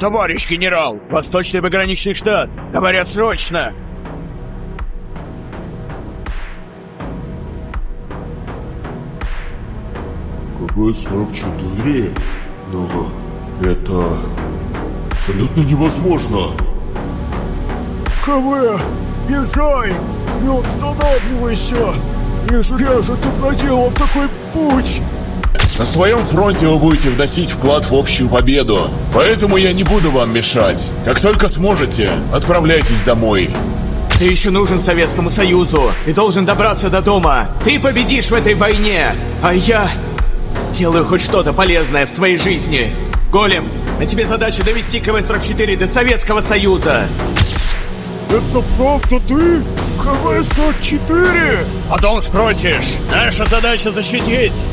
Товарищ генерал, Восточный пограничный штат. Говорят, срочно. КГ-44? Но это абсолютно невозможно. КВ, езжай, не останавливайся. Не зря же ты проделал такой путь. На своем фронте вы будете вносить вклад в общую победу. Поэтому я не буду вам мешать. Как только сможете, отправляйтесь домой. Ты еще нужен Советскому Союзу. Ты должен добраться до дома. Ты победишь в этой войне. А я сделаю хоть что-то полезное в своей жизни. Голем, на тебе задача довести КВ-44 до Советского Союза. Это правда ты? КВ-44? Потом спросишь. Наша задача защитить